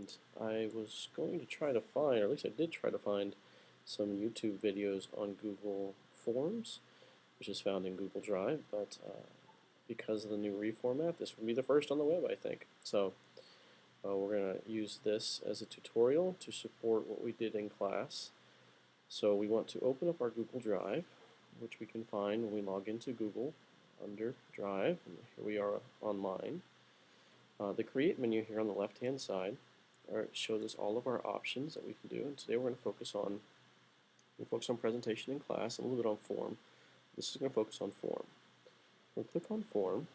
and I was going to try to find, or at least I did try to find, some YouTube videos on Google Forms, which is found in Google Drive, but because of the new reformat, this will be the first on the web, I think. So we're going to use this as a tutorial to support what we did in class. So we want to open up our Google Drive, which we can find when we log into Google under Drive, and here we are online. The Create menu here on the left-hand side shows us all of our options that we can do, and today we're going to focus on presentation in class and a little bit on form. This is going to focus on form. We'll click on form,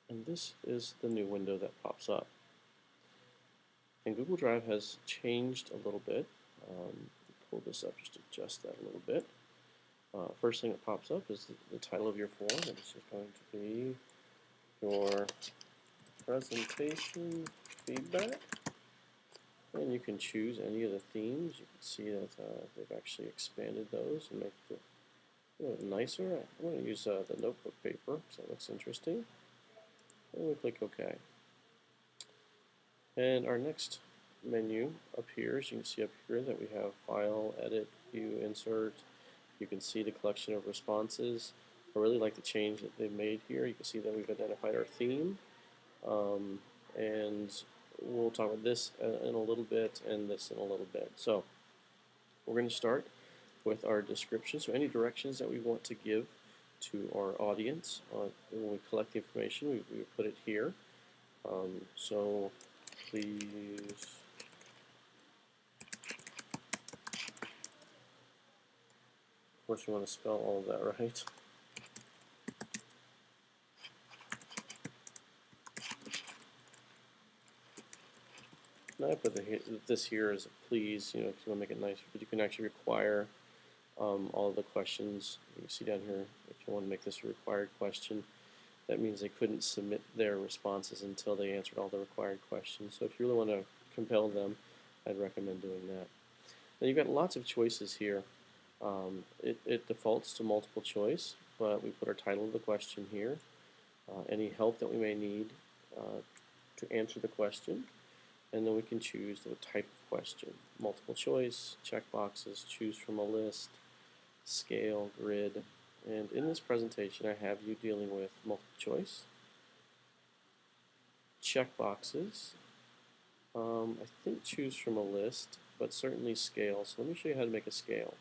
and this is the new window that pops up. And Google Drive has changed a little bit. Pull this up just to adjust that a little bit. First thing that pops up is the title of your form, and this is going to be your presentation feedback. And you can choose any of the themes. You can see that they've actually expanded those and make it a little nicer. I'm going to use the notebook paper, so that looks interesting. And we click OK. And our next menu appears. You can see up here that we have File, Edit, View, Insert. You can see the collection of responses. I really like the change that they've made here. You can see that we've identified our theme. And we'll talk about this in a little bit and this in a little bit. So we're going to start with our description. So any directions that we want to give to our audience when we collect the information, we put it here. So please of course we want to spell all of that right. I put this here as a please, because you want to make it nice, but you can actually require all of the questions. You can see down here, if you want to make this a required question, that means they couldn't submit their responses until they answered all the required questions. So if you really want to compel them, I'd recommend doing that. Now you've got lots of choices here. It defaults to multiple choice, but we put our title of the question here, any help that we may need to answer the question, and then we can choose the type of question. Multiple choice, check boxes, choose from a list, scale, grid. And in this presentation I have you dealing with multiple choice, check boxes, I think choose from a list, but certainly scale. So let me show you how to make a scale.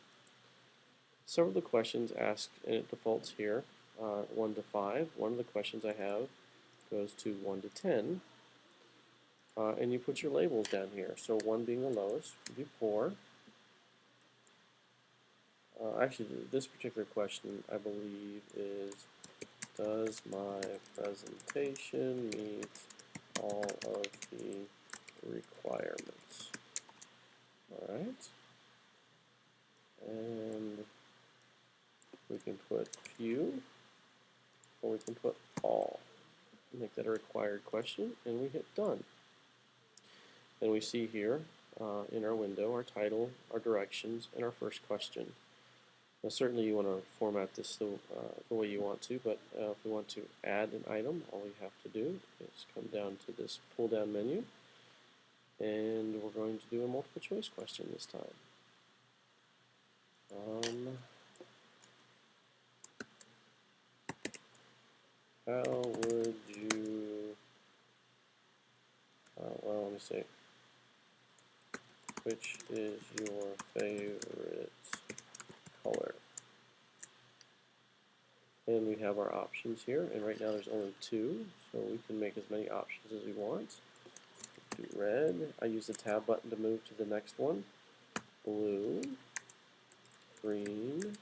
Several of the questions asked, and it defaults here, 1 to 5. One of the questions I have goes to 1 to 10. And you put your labels down here. So 1 being the lowest, we do poor. Actually, this particular question, I believe, is, does my presentation meet all of the requirements? All right. And we can put few, or we can put all. Make that a required question, and we hit done. And we see here in our window our title, our directions, and our first question. Now certainly you want to format this the way you want to, but if we want to add an item, all we have to do is come down to this pull down menu, and we're going to do a multiple choice question this time. How would you, well, let me see. Which is your favorite color? And we have our options here, and right now there's only 2, so we can make as many options as we want. Do red. I use the tab button to move to the next one. Blue, green,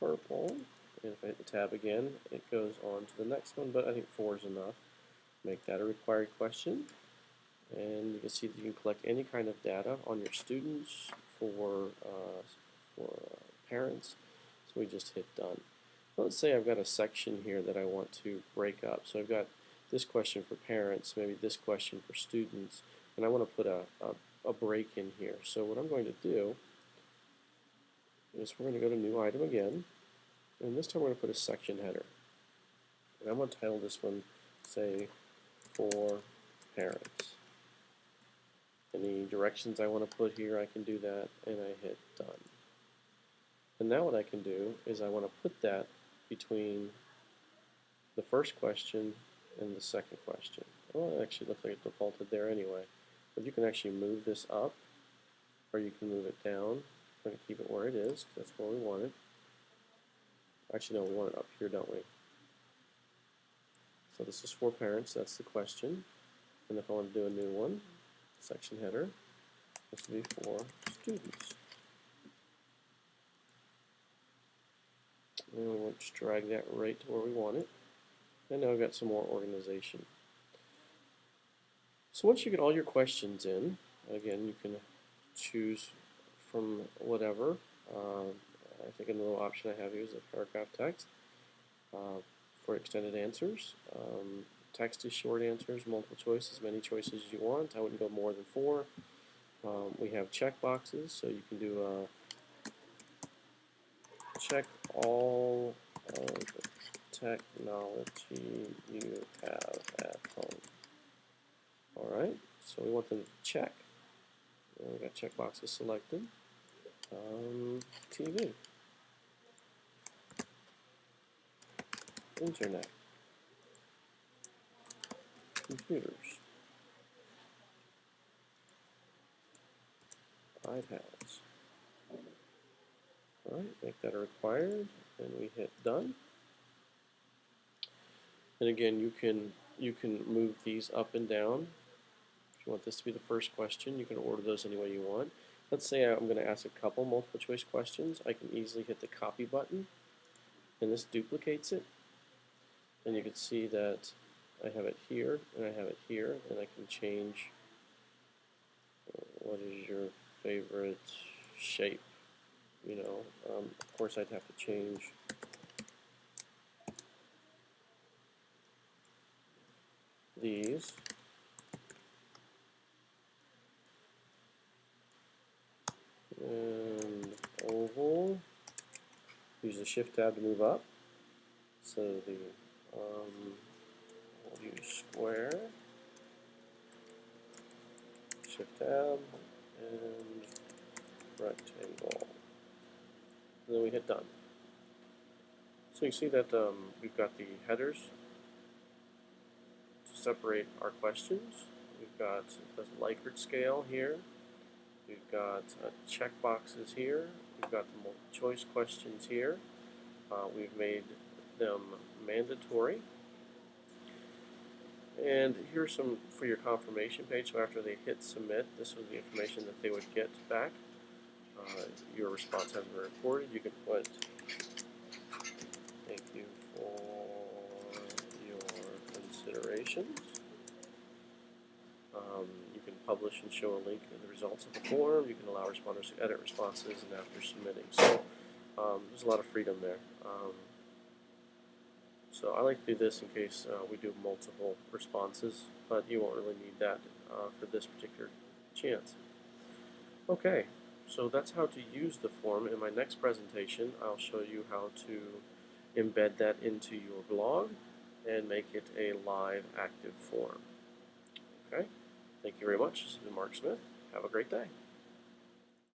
purple, and if I hit the tab again, it goes on to the next one, but I think 4 is enough. Make that a required question. And you can see that you can collect any kind of data on your students, for parents. So we just hit done. Let's say I've got a section here that I want to break up. So I've got this question for parents, maybe this question for students, and I want to put a break in here. So what I'm going to do is we're going to go to new item again, and this time we're going to put a section header. And I'm going to title this one, say, for parents. Any directions I want to put here, I can do that, and I hit done. And now what I can do is I want to put that between the first question and the second question. Well, it actually looks like it defaulted there anyway. But you can actually move this up, or you can move it down. We're going to keep it where it is, because that's where we want it. Actually, no, we want it up here, don't we? So this is for parents, that's the question. And if I want to do a new one, section header, this will be for students. And we'll just drag that right to where we want it. And now I've got some more organization. So once you get all your questions in, again, you can choose from whatever. I think another option I have here is a paragraph text for extended answers. Text is short answers, multiple choice, as many choices as you want. I wouldn't go more than 4. We have check boxes, so you can do check all of the technology you have at home. Alright, so we want them to check. And we've got check boxes selected. TV, internet, computers, iPads. Alright, make that a required, and we hit done. And again, you can move these up and down. If you want this to be the first question, you can order those any way you want. Let's say I'm going to ask a couple multiple choice questions. I can easily hit the copy button, and this duplicates it. And you can see that I have it here, and I have it here, and I can change what is your favorite shape. You know, of course I'd have to change these. And oval. Use the shift tab to move up. So the we'll use square. Shift tab and rectangle. And then we hit done. So you see that we've got the headers to separate our questions. We've got the Likert scale here. We've got check boxes here. We've got the multiple choice questions here. We've made them mandatory. And here's some for your confirmation page. So after they hit submit, this was the information that they would get back. Your response has been reported. You can put thank you for your considerations. You can publish and show a link in the results of the form. You can allow responders to edit responses and after submitting. So there's a lot of freedom there. So I like to do this in case we do multiple responses, but you won't really need that for this particular chance. Okay, so that's how to use the form. In my next presentation, I'll show you how to embed that into your blog and make it a live active form. Okay, thank you very much. This has been Mark Smith. Have a great day.